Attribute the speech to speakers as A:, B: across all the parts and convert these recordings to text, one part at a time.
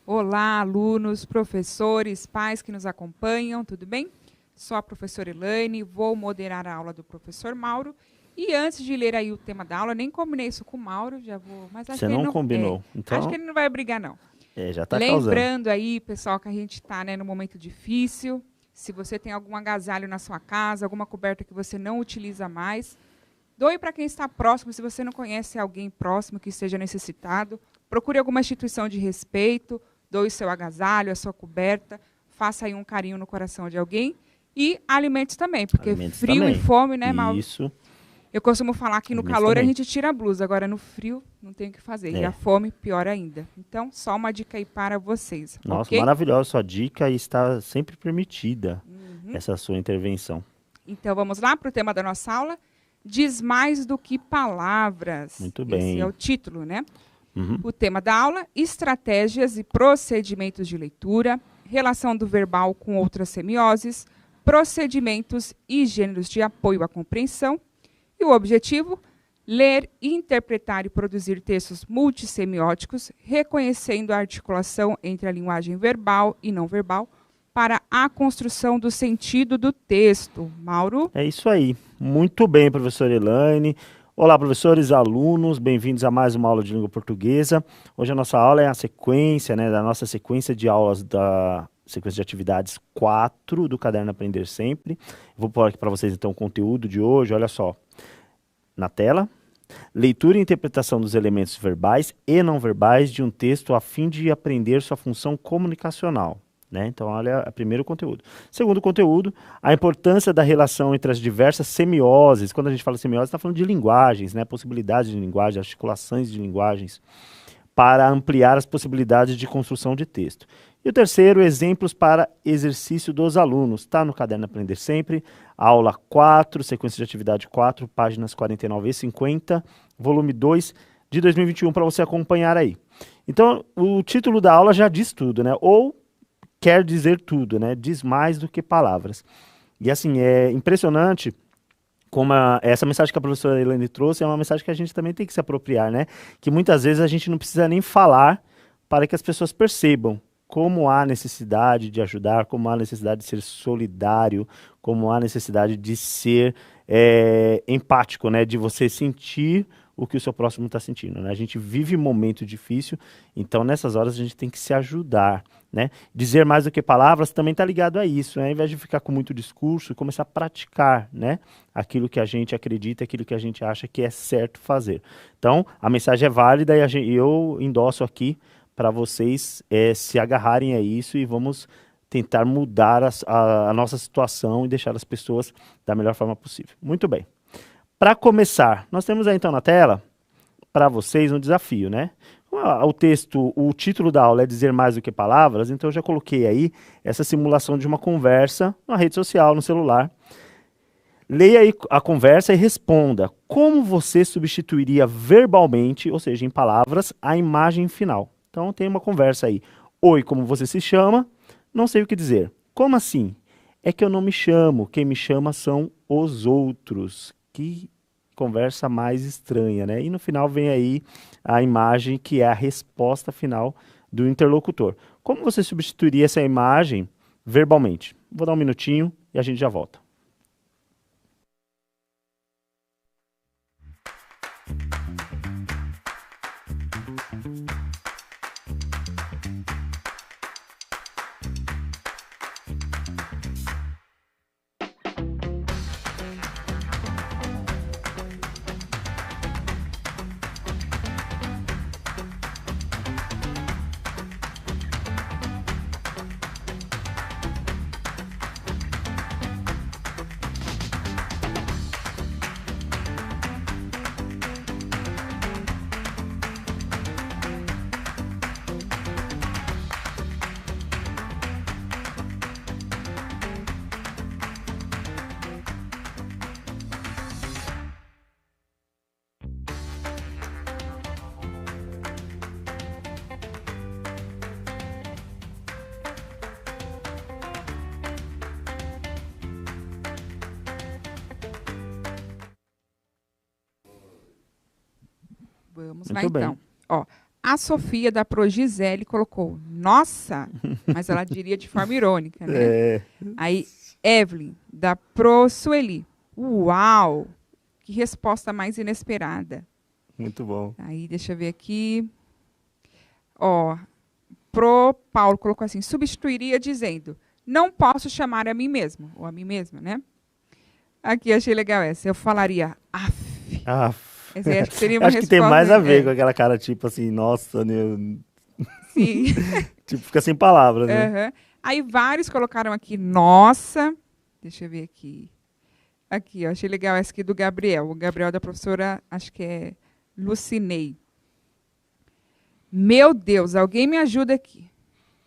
A: Olá, alunos, professores, pais que nos acompanham, tudo bem? Sou a professora Elaine, vou moderar a aula do professor Mauro. E antes de ler aí o tema da aula, nem combinei isso com o Mauro, já vou, mas acho
B: Você
A: que ele
B: não
A: não,
B: combinou.
A: acho que
B: Então,
A: ele não vai brigar não.
B: já tá causando.
A: Lembrando aí, pessoal, que a gente está, né, num momento difícil. Se você tem algum agasalho na sua casa, alguma coberta que você não utiliza mais, doe para quem está próximo. Se você não conhece alguém próximo que esteja necessitado, procure alguma instituição de respeito, doe seu agasalho, a sua coberta, faça aí um carinho no coração de alguém. E alimentos também, porque
B: Alimentos
A: frio e
B: também.
A: fome, né, Mauro?
B: Isso,
A: Eu costumo falar que no
B: alimentos
A: calor a
B: também.
A: gente tira a blusa, agora no frio não tem o que fazer. E a
B: É.
A: fome, pior ainda. Então, só uma dica aí para vocês,
B: Nossa,
A: ok?
B: maravilhosa sua dica e está sempre permitida essa sua intervenção.
A: Então, vamos lá para o tema da nossa aula. Diz mais do que palavras.
B: Muito
A: Esse é
B: bem.
A: o título, né?
B: Uhum.
A: O tema da aula, estratégias e procedimentos de leitura, relação do verbal com outras semioses, procedimentos e gêneros de apoio à compreensão. E o objetivo, ler, interpretar e produzir textos multissemióticos, reconhecendo a articulação entre a linguagem verbal e não verbal, para a construção do sentido do texto. Mauro?
B: É isso aí. Muito bem, professora Elaine. Olá, professores, alunos, bem-vindos a mais uma aula de língua portuguesa. Hoje a nossa aula é a sequência, né, da nossa sequência de aulas da sequência de atividades 4 do Caderno Aprender Sempre. Vou pôr aqui para vocês então o conteúdo de hoje, olha só. Na tela, leitura e interpretação dos elementos verbais e não verbais de um texto a fim de aprender sua função comunicacional. Né? Então, olha o primeiro conteúdo. Segundo conteúdo, a importância da relação entre as diversas semioses. Quando a gente fala semiose, está falando de linguagens, né? Possibilidades de linguagem, articulações de linguagens, para ampliar as possibilidades de construção de texto. E o terceiro, exemplos para exercício dos alunos. Está no Caderno Aprender Sempre, aula 4, sequência de atividade 4, páginas 49 e 50, volume 2 de 2021, para você acompanhar aí. Então, o título da aula já diz tudo, né? Ou quer dizer tudo, né? Diz mais do que palavras. E assim, é impressionante como essa mensagem que a professora Elaine trouxe é uma mensagem que a gente também tem que se apropriar, né? Que muitas vezes a gente não precisa nem falar para que as pessoas percebam como há necessidade de ajudar, como há necessidade de ser solidário, como há necessidade de ser empático, né? De você sentir o que o seu próximo está sentindo, né? A gente vive um momento difícil, então nessas horas a gente tem que se ajudar, né? Dizer mais do que palavras também está ligado a isso, né? Ao invés de ficar com muito discurso, começar a praticar, né? Aquilo que a gente acredita, aquilo que a gente acha que é certo fazer. Então, a mensagem é válida e eu endosso aqui para vocês se agarrarem a isso e vamos tentar mudar a nossa situação e deixar as pessoas da melhor forma possível. Muito bem. Para começar, nós temos aí então na tela para vocês um desafio, né? O texto, o título da aula é dizer mais do que palavras, então eu já coloquei aí essa simulação de uma conversa na rede social, no celular. Leia aí a conversa e responda como você substituiria verbalmente, ou seja, em palavras, a imagem final. Então tem uma conversa aí. Oi, como você se chama? Não sei o que dizer. Como assim? É que eu não me chamo, quem me chama são os outros. Que conversa mais estranha, né? E no final vem aí a imagem que é a resposta final do interlocutor. Como você substituiria essa imagem verbalmente? Vou dar um minutinho e a gente já volta.
A: Vamos lá
B: Muito bem.
A: então. Ó, A Sofia, da Pro Gisele, colocou, nossa, mas ela diria de forma irônica, né?
B: É,
A: Aí, Evelyn, da Pro Sueli, uau, que resposta mais inesperada.
B: muito bom.
A: Aí, deixa eu ver aqui. Ó, Pro Paulo colocou assim, substituiria dizendo, não posso chamar a mim mesmo, ou a mim mesma, né? Aqui, achei legal essa. Eu falaria, af.
B: Ah,
A: Essa aí acho que seria uma
B: acho que
A: resposta.
B: tem mais a ver
A: é,
B: com aquela cara, tipo assim, nossa, né?
A: sim.
B: Tipo, fica sem palavras, né?
A: Aham. Aí vários colocaram aqui, nossa. Deixa eu ver aqui. Aqui, eu achei legal essa aqui do Gabriel. O Gabriel da professora, acho que é Lucinei. Meu Deus, alguém me ajuda aqui.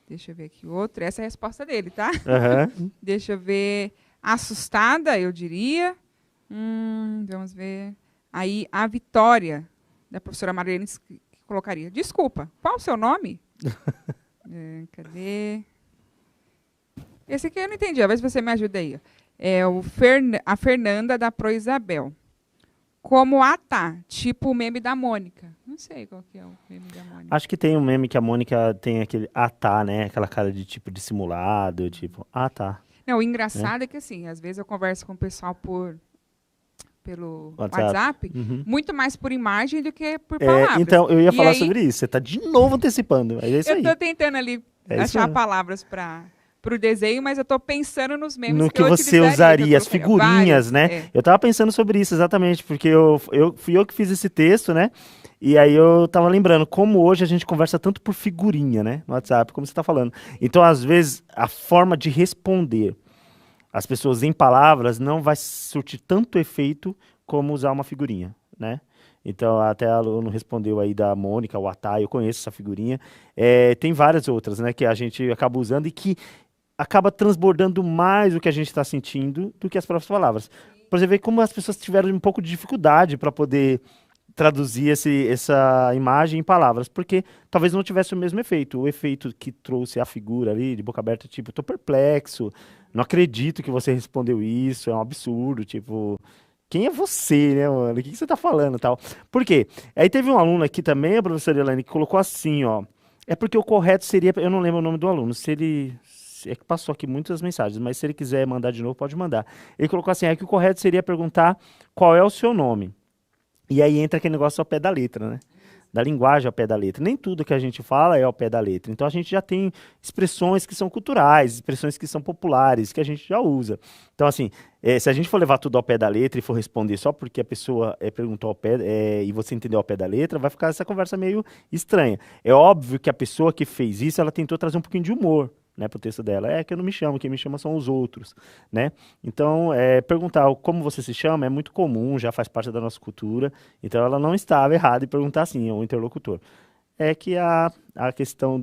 A: Deixa eu ver aqui outro. Essa é a resposta dele, tá?
B: Aham.
A: Deixa eu ver. Assustada, eu diria. Vamos ver. Aí a Vitória, da professora Marlene, que colocaria. Desculpa, qual o seu nome? Cadê? Esse aqui eu não entendi. Talvez você me ajude aí. É a Fernanda, da Pro Isabel. Como tá, tipo o meme da Mônica. Não sei qual que é o meme da Mônica.
B: Acho que tem um meme que a Mônica tem aquele tá, né? Aquela cara de tipo dissimulado, tipo, tá.
A: Não, o engraçado é que assim, às vezes eu converso com o pessoal pelo WhatsApp, muito mais por imagem do que por palavras.
B: Então, eu ia
A: E
B: falar
A: aí,
B: sobre isso. Você tá de novo antecipando. É isso
A: eu
B: aí.
A: estou tentando ali
B: É isso
A: achar
B: mesmo.
A: palavras para o desenho, mas eu estou pensando nos memes
B: No
A: que eu
B: você
A: utilizaria,
B: usaria,
A: que eu
B: as
A: colocaria.
B: figurinhas,
A: Vários,
B: né? Eu tava pensando sobre isso, exatamente, porque fui eu que fiz esse texto, né? E aí eu tava lembrando como hoje a gente conversa tanto por figurinha, né? No WhatsApp, como você tá falando. Então, às vezes, a forma de responder as pessoas em palavras não vai surtir tanto efeito como usar uma figurinha, né? Então, até a aluno respondeu aí da Mônica, o Atá, eu conheço essa figurinha. Tem várias outras, né, que a gente acaba usando e que acaba transbordando mais o que a gente está sentindo do que as próprias palavras. Por exemplo, como as pessoas tiveram um pouco de dificuldade para poder traduzir essa imagem em palavras, porque talvez não tivesse o mesmo efeito. O efeito que trouxe a figura ali, de boca aberta, tipo, tô perplexo, não acredito que você respondeu isso, é um absurdo, tipo, quem é você, né, mano? O que você tá falando, tal? Por quê? Aí teve um aluno aqui também, a professora Elaine, que colocou assim, ó, é porque o correto seria, eu não lembro o nome do aluno, é que passou aqui muitas mensagens, mas se ele quiser mandar de novo, pode mandar. Ele colocou assim, é que o correto seria perguntar qual é o seu nome. E aí entra aquele negócio ao pé da letra, né? Da linguagem ao pé da letra. Nem tudo que a gente fala é ao pé da letra. Então a gente já tem expressões que são culturais, expressões que são populares, que a gente já usa. Então, assim, se a gente for levar tudo ao pé da letra e for responder só porque a pessoa perguntou ao pé, e você entendeu ao pé da letra, vai ficar essa conversa meio estranha. É óbvio que a pessoa que fez isso, ela tentou trazer um pouquinho de humor, né, pro texto dela. É que eu não me chamo, quem me chama são os outros, né? Então, perguntar como você se chama é muito comum, já faz parte da nossa cultura. Então, ela não estava errada em perguntar assim ao interlocutor. É que a questão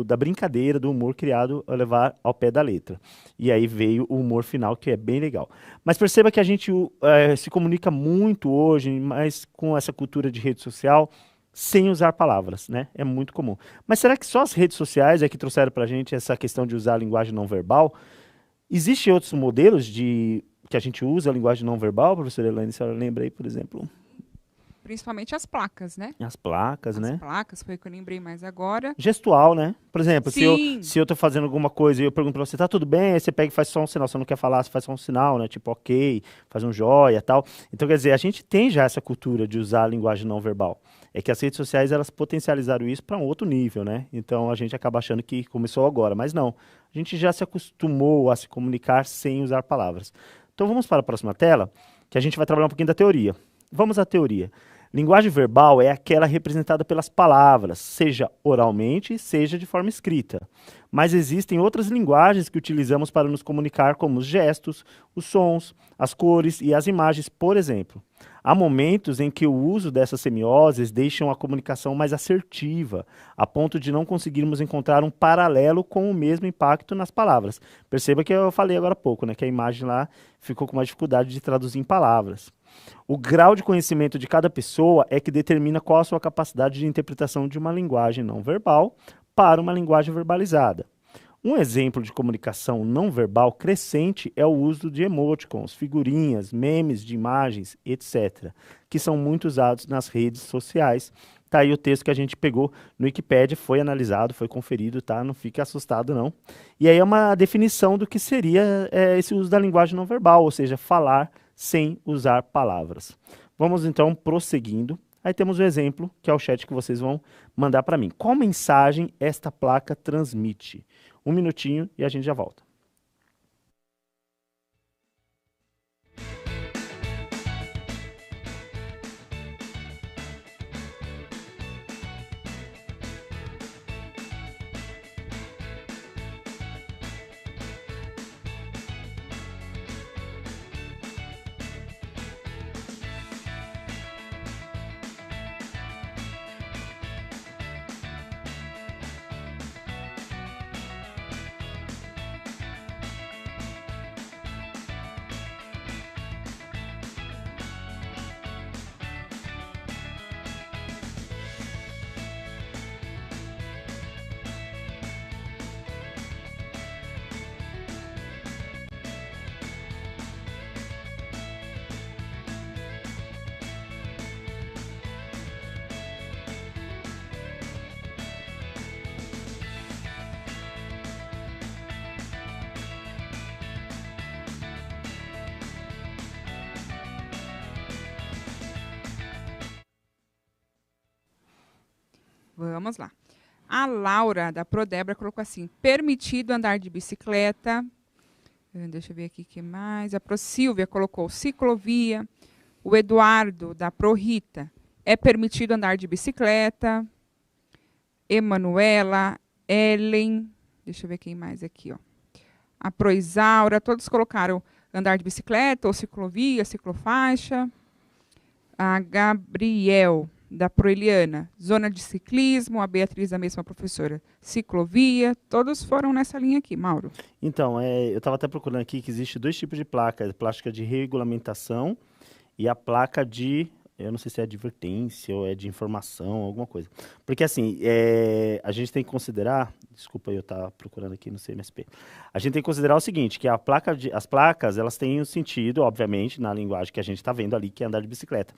B: da brincadeira, do humor criado a levar ao pé da letra. E aí veio o humor final, que é bem legal. Mas perceba que a gente se comunica muito hoje, mas com essa cultura de rede social, sem usar palavras, né? É muito comum. Mas será que só as redes sociais é que trouxeram para a gente essa questão de usar a linguagem não verbal? Existem outros modelos que a gente usa a linguagem não verbal, professora Elaine? A senhora lembra aí, por exemplo?
A: Principalmente as placas, né?
B: As placas, né?
A: As placas, foi o que eu lembrei mais agora.
B: Gestual, né? Por exemplo,
A: Sim.
B: se eu tô fazendo alguma coisa e eu pergunto pra você, tá tudo bem? Aí você pega e faz só um sinal. Você não quer falar, você faz só um sinal, né? Tipo, ok, faz um joia e tal. Então, quer dizer, a gente tem já essa cultura de usar a linguagem não verbal. É que as redes sociais, elas potencializaram isso para um outro nível, né? Então, a gente acaba achando que começou agora, mas não. A gente já se acostumou a se comunicar sem usar palavras. Então, vamos para a próxima tela, que a gente vai trabalhar um pouquinho da teoria. Vamos à teoria. Linguagem verbal é aquela representada pelas palavras, seja oralmente, seja de forma escrita. Mas existem outras linguagens que utilizamos para nos comunicar, como os gestos, os sons, as cores e as imagens, por exemplo. Há momentos em que o uso dessas semioses deixam a comunicação mais assertiva, a ponto de não conseguirmos encontrar um paralelo com o mesmo impacto nas palavras. Perceba que eu falei agora há pouco, né, que a imagem lá ficou com mais dificuldade de traduzir em palavras. O grau de conhecimento de cada pessoa é que determina qual a sua capacidade de interpretação de uma linguagem não verbal para uma linguagem verbalizada. Um exemplo de comunicação não verbal crescente é o uso de emoticons, figurinhas, memes de imagens, etc., que são muito usados nas redes sociais, Tá aí o texto que a gente pegou no Wikipédia, foi analisado, foi conferido, tá? Não fique assustado, não. E aí é uma definição do que seria esse uso da linguagem não verbal, ou seja, falar sem usar palavras. Vamos então prosseguindo. Aí temos o exemplo, que é o chat que vocês vão mandar para mim. Qual mensagem esta placa transmite? Um minutinho e a gente já volta.
A: Vamos lá. A Laura, da Prodebra, colocou assim, permitido andar de bicicleta. Deixa eu ver aqui o que mais. A Silvia colocou ciclovia. O Eduardo, da Prorita, é permitido andar de bicicleta. Emanuela, Ellen, deixa eu ver quem mais aqui, ó. A Proisaura, todos colocaram andar de bicicleta ou ciclovia, ciclofaixa. A Gabriel, da Proeliana, zona de ciclismo, a Beatriz, a mesma professora, ciclovia, todos foram nessa linha aqui, Mauro.
B: Então, eu estava até procurando aqui que existe dois tipos de placa, a placa de regulamentação e a placa de, eu não sei se é advertência ou é de informação, alguma coisa. Porque assim, a gente tem que considerar, desculpa eu estar procurando aqui no CMSP, a gente tem que considerar o seguinte, que as placas, elas têm um sentido, obviamente, na linguagem que a gente está vendo ali, que é andar de bicicleta.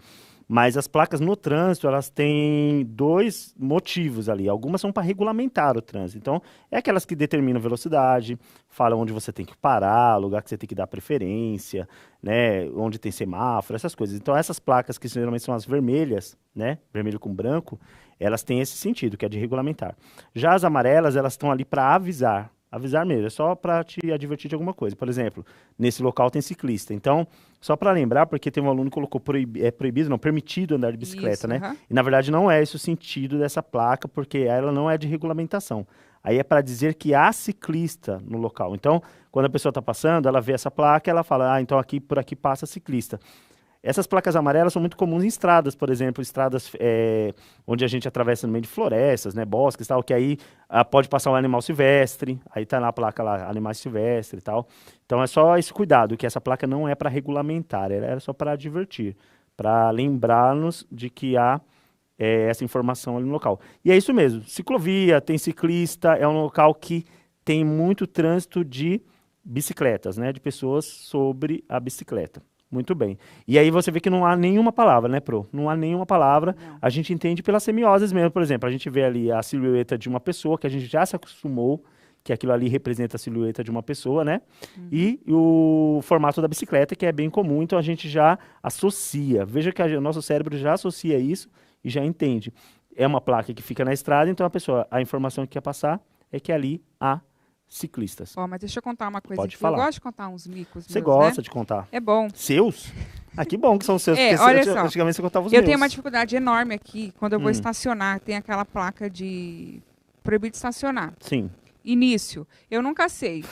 B: Mas as placas no trânsito, elas têm dois motivos ali. Algumas são para regulamentar o trânsito. Então, é aquelas que determinam velocidade, falam onde você tem que parar, lugar que você tem que dar preferência, né, onde tem semáforo, essas coisas. Então, essas placas que geralmente são as vermelhas, né, vermelho com branco, elas têm esse sentido, que é de regulamentar. Já as amarelas, elas estão ali para avisar. Avisar mesmo, é só para te advertir de alguma coisa. Por exemplo, nesse local tem ciclista. Então, só para lembrar, porque tem um aluno que colocou proibido, não, permitido andar de bicicleta,
A: Isso,
B: né? E na verdade não é esse o sentido dessa placa, porque ela não é de regulamentação. Aí é para dizer que há ciclista no local. Então, quando a pessoa está passando, ela vê essa placa, ela fala, então por aqui passa ciclista. Essas placas amarelas são muito comuns em estradas, por exemplo, estradas onde a gente atravessa no meio de florestas, né, bosques e tal, que aí pode passar um animal silvestre, aí tá na placa lá, animais silvestres e tal. Então é só esse cuidado, que essa placa não é para regulamentar, ela é só para advertir, para lembrar-nos de que há essa informação ali no local. E é isso mesmo, ciclovia, tem ciclista, é um local que tem muito trânsito de bicicletas, né, de pessoas sobre a bicicleta. Muito bem. E aí você vê que não há nenhuma palavra, né, Pro? Não há nenhuma palavra. Não. A gente entende pelas semioses mesmo, por exemplo. A gente vê ali a silhueta de uma pessoa, que a gente já se acostumou, que aquilo ali representa a silhueta de uma pessoa, né? Uhum. E o formato da bicicleta, que é bem comum, então a gente já associa. Veja que o nosso cérebro já associa isso e já entende. É uma placa que fica na estrada, então a informação que quer passar é que ali há ciclistas.
A: Mas deixa eu contar uma coisa.
B: Pode
A: aqui.
B: falar.
A: Eu gosto de contar uns micos.
B: Você gosta, né, de contar?
A: É bom.
B: Seus? Ah, que bom que são seus.
A: Olha só.
B: Antigamente você contava os meus.
A: Eu tenho uma dificuldade enorme aqui quando eu vou estacionar. Tem aquela placa de proibido estacionar.
B: Sim.
A: Início. Eu nunca sei.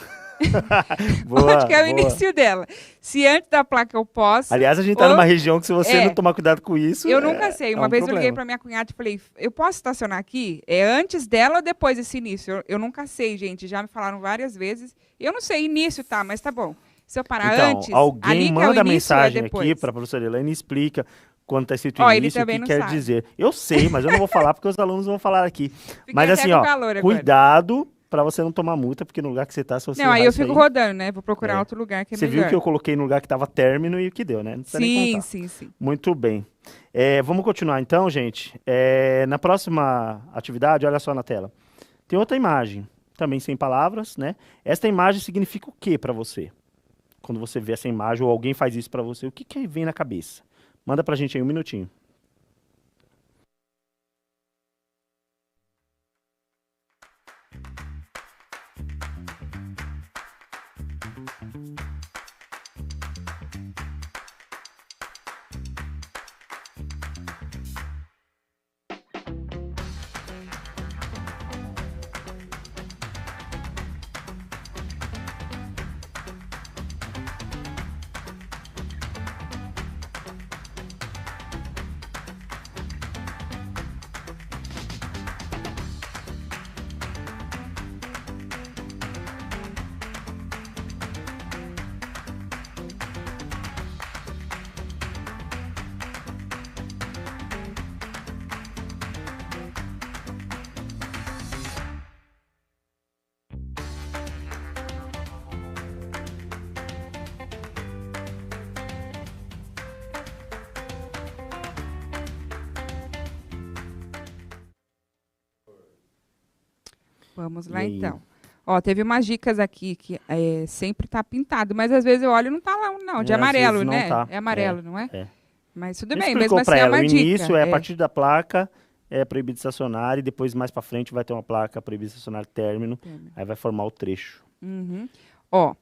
B: Boa,
A: onde que é o início dela? Se antes da placa eu posso.
B: Aliás, a gente está numa região que se você não tomar cuidado com isso.
A: Eu nunca sei. Uma vez eu liguei para minha cunhada e falei: eu posso estacionar aqui? É antes dela ou depois desse início? Eu nunca sei, gente. Já me falaram várias vezes. Eu não sei, início tá, mas tá bom. Se eu parar
B: então,
A: antes.
B: Alguém
A: ali
B: manda
A: que é o início,
B: mensagem
A: depois.
B: aqui para a professora Elaine e explica quando está escrito
A: ele
B: início o
A: também
B: que
A: não
B: quer
A: sabe.
B: dizer. Eu sei, mas eu não vou falar porque os alunos vão falar aqui.
A: Fiquei
B: mas
A: até
B: assim,
A: com calor agora.
B: cuidado para você não tomar multa, porque no lugar que você tá, se você
A: Não, aí
B: errar
A: eu
B: isso
A: fico rodando, né? Vou procurar outro lugar que é
B: Você
A: melhor.
B: viu que eu coloquei no lugar que tava término e o que deu, né? Não precisa nem contar.
A: Sim.
B: Muito bem. Vamos continuar então, gente. Na próxima atividade, olha só na tela. Tem outra imagem, também sem palavras, né? Esta imagem significa o que para você? Quando você vê essa imagem ou alguém faz isso para você, o que que vem na cabeça? Manda pra gente aí um minutinho.
A: Vamos
B: E
A: lá,
B: aí?
A: então. Ó, teve umas dicas aqui que sempre tá pintado, mas às vezes eu olho e não tá lá, não, de
B: Às
A: amarelo,
B: vezes não
A: né?
B: tá.
A: É amarelo, não é?
B: É.
A: Mas tudo
B: A gente
A: bem,
B: explicou
A: mesmo
B: para
A: assim é
B: ela,
A: uma
B: o
A: dica.
B: início é a partir da placa, é proibido estacionar, e depois mais para frente vai ter uma placa proibido estacionar término, aí vai formar o trecho.
A: Uhum. Ó,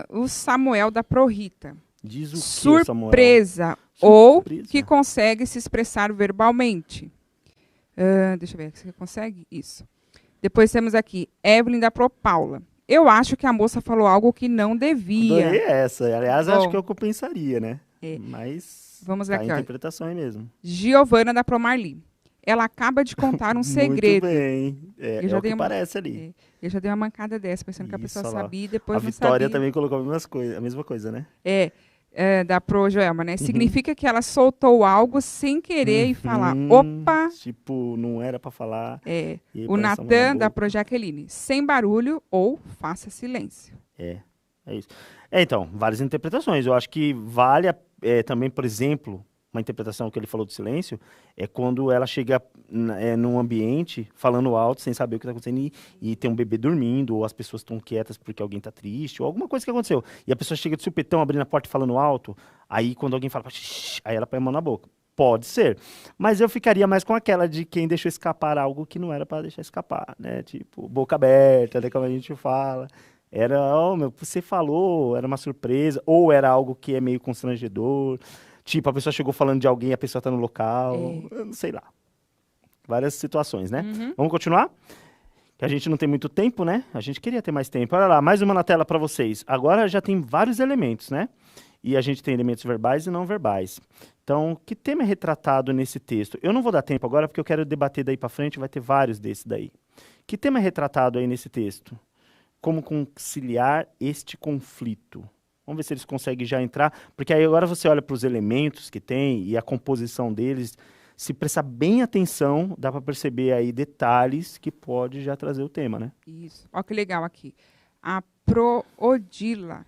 A: o Samuel da Prorita.
B: Diz o que, Samuel?
A: Surpresa ou
B: Surpresa.
A: que consegue se expressar verbalmente. Deixa eu ver, você consegue? Isso. Depois temos aqui, Evelyn da Pro Paula. Eu acho que a moça falou algo que não devia.
B: Adorei essa. Aliás,
A: Bom.
B: acho que é o que eu pensaria, né?
A: É.
B: Mas
A: Vamos
B: tá
A: aqui,
B: em
A: ó.
B: interpretação aí mesmo.
A: Giovana da Pro Marli. Ela acaba de contar um segredo.
B: Muito bem.
A: Eu
B: É
A: já
B: o
A: dei
B: que
A: uma-
B: parece ali.
A: Eu já dei uma mancada dessa, pensando que a
B: Isso,
A: pessoa
B: olha lá.
A: sabia e
B: A
A: depois não
B: Vitória
A: sabia.
B: também colocou a mesma coisa, né?
A: Da Pro Joelma, né? Significa que ela soltou algo sem querer e falar. Opa!
B: Tipo, não era pra falar. E aí
A: O
B: parece uma
A: Natan da
B: boca.
A: Pro Jaqueline. Sem barulho ou faça silêncio.
B: É isso. Então, várias interpretações. Eu acho que vale também, por exemplo, uma interpretação que ele falou do silêncio, é quando ela chega num ambiente falando alto, sem saber o que está acontecendo, e tem um bebê dormindo, ou as pessoas estão quietas porque alguém está triste, ou alguma coisa que aconteceu. E a pessoa chega de supetão, abrindo a porta e falando alto, aí quando alguém fala, shh, aí ela põe a mão na boca. Pode ser. Mas eu ficaria mais com aquela de quem deixou escapar algo que não era para deixar escapar, né? Tipo, boca aberta, né? Como a gente fala. Era, você falou, era uma surpresa, ou era algo que é meio constrangedor. Tipo, a pessoa chegou falando de alguém e a pessoa tá no local. Eu não sei lá. Várias situações, né? Vamos continuar? Que a gente não tem muito tempo, né? A gente queria ter mais tempo. Olha lá, mais uma na tela para vocês. Agora já tem vários elementos, né? E a gente tem elementos verbais e não verbais. Então, que tema é retratado nesse texto? Eu não vou dar tempo agora porque eu quero debater daí para frente, vai ter vários desses daí. Que tema é retratado aí nesse texto? Como conciliar este conflito? Vamos ver se eles conseguem já entrar, porque aí agora você olha para os elementos que tem e a composição deles, se prestar bem atenção, dá para perceber aí detalhes que pode já trazer o tema, né?
A: Isso. Olha que legal aqui. A Proodila.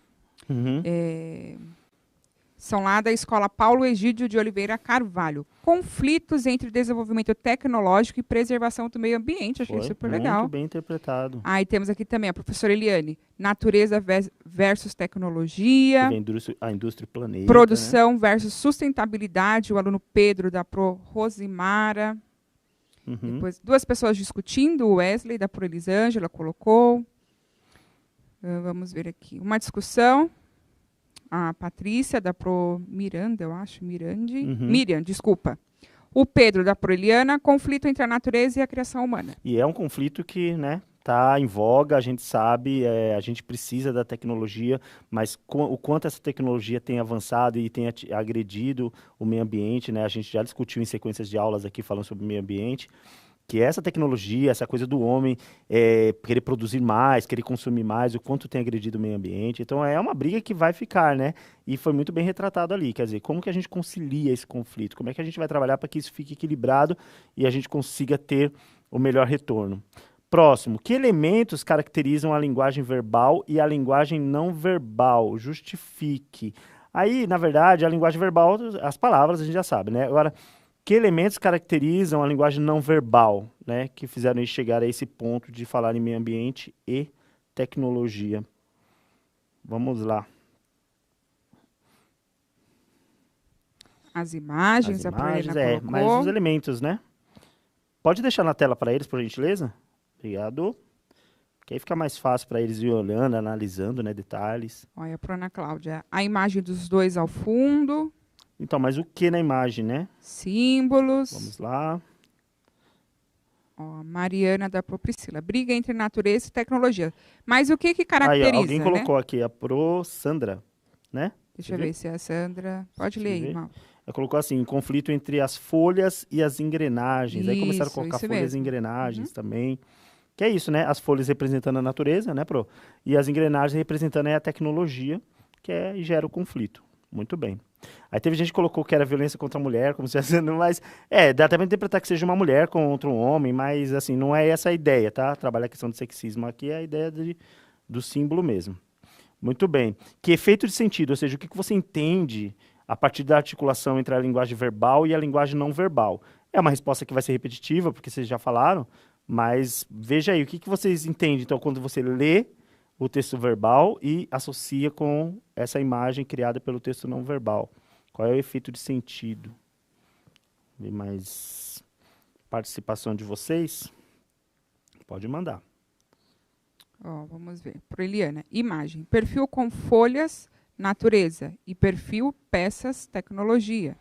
A: São lá da Escola Paulo Egídio de Oliveira Carvalho. Conflitos entre desenvolvimento tecnológico e preservação do meio ambiente. Achei super legal.
B: Muito bem interpretado.
A: Aí temos aqui também a professora Eliane. Natureza versus tecnologia.
B: A indústria planeta.
A: Produção versus sustentabilidade. O aluno Pedro da Pro Rosimara. Depois, duas pessoas discutindo. O Wesley da Pro Elisângela colocou. Vamos ver aqui. Uma discussão. A Patrícia, da Pro Miranda, eu acho. Miriam, desculpa. O Pedro, da Pro Eliana. Conflito entre a natureza e a criação humana.
B: E é um conflito que, né, tá em voga, a gente sabe, a gente precisa da tecnologia, mas o quanto essa tecnologia tem avançado e tem agredido o meio ambiente, né? A gente já discutiu em sequências de aulas aqui falando sobre o meio ambiente, que essa tecnologia, essa coisa do homem querer produzir mais, querer consumir mais, o quanto tem agredido o meio ambiente. Então é uma briga que vai ficar, né? E foi muito bem retratado ali. Quer dizer, como que a gente concilia esse conflito? Como é que a gente vai trabalhar para que isso fique equilibrado e a gente consiga ter o melhor retorno? Próximo. Que elementos caracterizam a linguagem verbal e a linguagem não verbal? Justifique. Aí, na verdade, a linguagem verbal, as palavras a gente já sabe, né? Agora, que elementos caracterizam a linguagem não verbal, né? Que fizeram eles chegar a esse ponto de falar em meio ambiente e tecnologia. Vamos lá.
A: As imagens,
B: As
A: a Proelina
B: imagens,
A: colocou.
B: mas os elementos, né? Pode deixar na tela para eles, por gentileza? Obrigado. Que aí fica mais fácil para eles ir olhando, analisando, né, detalhes.
A: Olha, para Ana Cláudia, a imagem dos dois ao fundo.
B: Então, mas o que na imagem, né?
A: Símbolos.
B: Vamos lá.
A: Ó, Mariana da Priscila. Briga entre natureza e tecnologia. Mas o que
B: Aí, ó,
A: caracteriza,
B: alguém
A: né?
B: colocou aqui a Sandra, né?
A: Deixa eu ver se é a Sandra. Pode ler aí, Mal.
B: Ela colocou assim, conflito entre as folhas e as engrenagens. Aí começaram a
A: Isso,
B: colocar
A: isso
B: folhas e
A: mesmo.
B: engrenagens também. Que é isso, né? As folhas representando a natureza, né, Pro? E as engrenagens representando aí a tecnologia, que é, e gera o conflito. Muito bem. Aí teve gente que colocou que era violência contra a mulher, como se fosse, mas dá até pra interpretar que seja uma mulher contra um homem, mas assim, não é essa a ideia, tá? Trabalhar a questão do sexismo aqui é a ideia do símbolo mesmo. Muito bem. Que efeito de sentido, ou seja, o que você entende a partir da articulação entre a linguagem verbal e a linguagem não verbal? É uma resposta que vai ser repetitiva, porque vocês já falaram, mas veja aí, o que vocês entendem, então, quando você lê o texto verbal e associa com essa imagem criada pelo texto não verbal? Qual é o efeito de sentido? Ver mais participação de vocês? Pode mandar.
A: Ó, vamos ver. Proeliana, imagem. Perfil com folhas, natureza. E perfil, peças, tecnologia.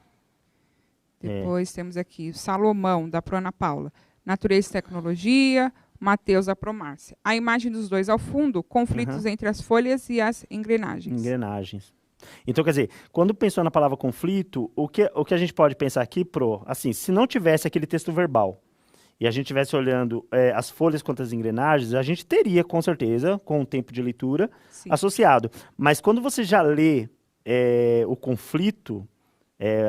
A: Depois temos aqui o Salomão, da Ana Paula. Natureza e tecnologia. Matheus, da Promárcia. A imagem dos dois ao fundo, conflitos entre as folhas e as engrenagens.
B: Engrenagens. Então, quer dizer, quando pensou na palavra conflito, o que a gente pode pensar aqui, assim, se não tivesse aquele texto verbal e a gente estivesse olhando as folhas contra as engrenagens, a gente teria, com certeza, com o tempo de leitura,
A: Sim.
B: associado. Mas quando você já lê o conflito,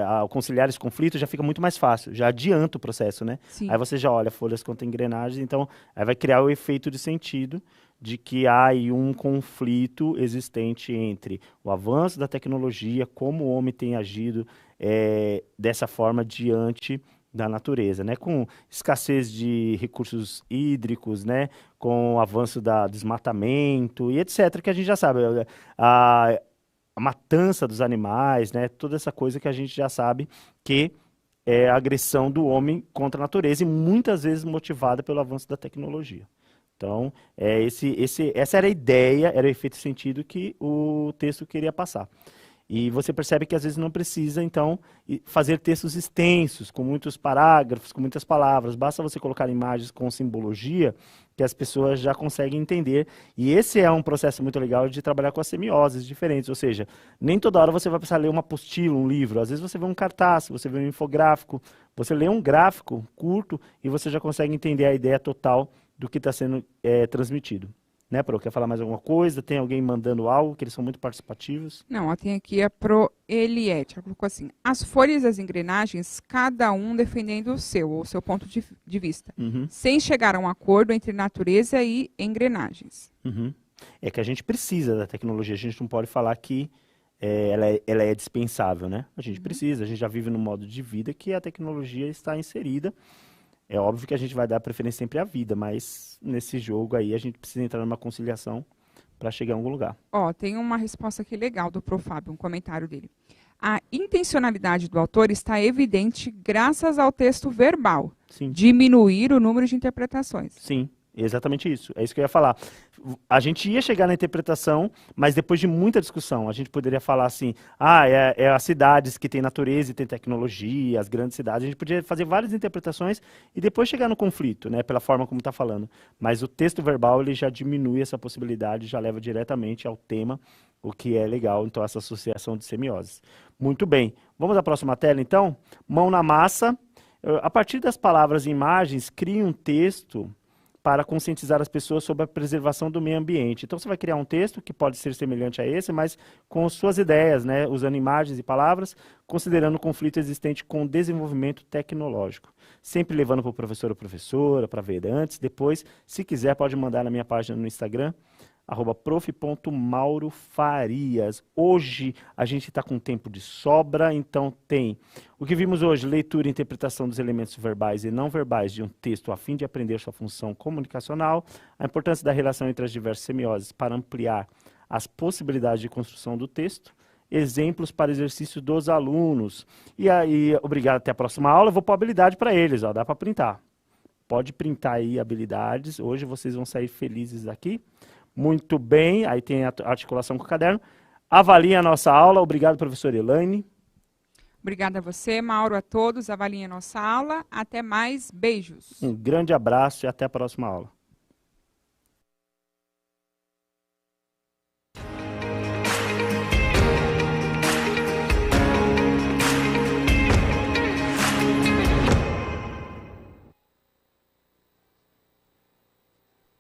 B: ao conciliar esse conflito, já fica muito mais fácil, já adianta o processo, né?
A: Sim.
B: Aí você já olha folhas contra engrenagens, então aí vai criar o efeito de sentido de que há aí um conflito existente entre o avanço da tecnologia, como o homem tem agido dessa forma diante da natureza, né? Com escassez de recursos hídricos, né? Com o avanço do desmatamento e etc., que a gente já sabe. A matança dos animais, né? Toda essa coisa que a gente já sabe que é a agressão do homem contra a natureza e muitas vezes motivada pelo avanço da tecnologia. Então, essa era a ideia, era o efeito de sentido que o texto queria passar. E você percebe que às vezes não precisa, então, fazer textos extensos, com muitos parágrafos, com muitas palavras. Basta você colocar imagens com simbologia, que as pessoas já conseguem entender. E esse é um processo muito legal de trabalhar com as semioses diferentes. Ou seja, nem toda hora você vai precisar ler uma apostila, um livro. Às vezes você vê um cartaz, você vê um infográfico, você lê um gráfico curto e você já consegue entender a ideia total do que está sendo transmitido. Né, Pro? Quer falar mais alguma coisa? Tem alguém mandando algo, que eles são muito participativos?
A: Não, ó, tem aqui a Proeliette. Ela colocou assim, as folhas e as engrenagens, cada um defendendo o seu ponto de vista, sem chegar a um acordo entre natureza e engrenagens.
B: É que a gente precisa da tecnologia, a gente não pode falar que ela é dispensável, né? A gente precisa, a gente já vive num modo de vida que a tecnologia está inserida. É óbvio que a gente vai dar preferência sempre à vida, mas nesse jogo aí a gente precisa entrar numa conciliação para chegar a algum lugar.
A: Ó, tem uma resposta aqui legal do Pro Fábio, um comentário dele. A intencionalidade do autor está evidente graças ao texto verbal.
B: Sim.
A: Diminuir o número de interpretações.
B: Sim, exatamente isso. É isso que eu ia falar. A gente ia chegar na interpretação, mas depois de muita discussão, a gente poderia falar assim, as cidades que têm natureza e têm tecnologia, as grandes cidades, a gente podia fazer várias interpretações e depois chegar no conflito, né, pela forma como está falando. Mas o texto verbal, ele já diminui essa possibilidade, já leva diretamente ao tema, o que é legal, então, essa associação de semioses. Muito bem. Vamos à próxima tela, então? Mão na massa. A partir das palavras e imagens, cria um texto para conscientizar as pessoas sobre a preservação do meio ambiente. Então você vai criar um texto que pode ser semelhante a esse, mas com suas ideias, né, usando imagens e palavras, considerando o conflito existente com o desenvolvimento tecnológico. Sempre levando para o professor ou professora, para ver antes, depois, se quiser, pode mandar na minha página no Instagram, @prof.maurofarias. Hoje a gente está com tempo de sobra, então tem o que vimos hoje: leitura e interpretação dos elementos verbais e não verbais de um texto a fim de aprender sua função comunicacional, a importância da relação entre as diversas semioses para ampliar as possibilidades de construção do texto, exemplos para exercício dos alunos. E aí, obrigado, até a próxima aula. Eu vou pôr habilidade para eles, ó, dá para printar. Pode printar aí habilidades, hoje vocês vão sair felizes daqui. Muito bem, aí tem a articulação com o caderno. Avaliem a nossa aula. Obrigado, professora Elaine.
A: Obrigada a você, Mauro, a todos. Avaliem a nossa aula. Até mais. Beijos.
B: Um grande abraço e até a próxima aula.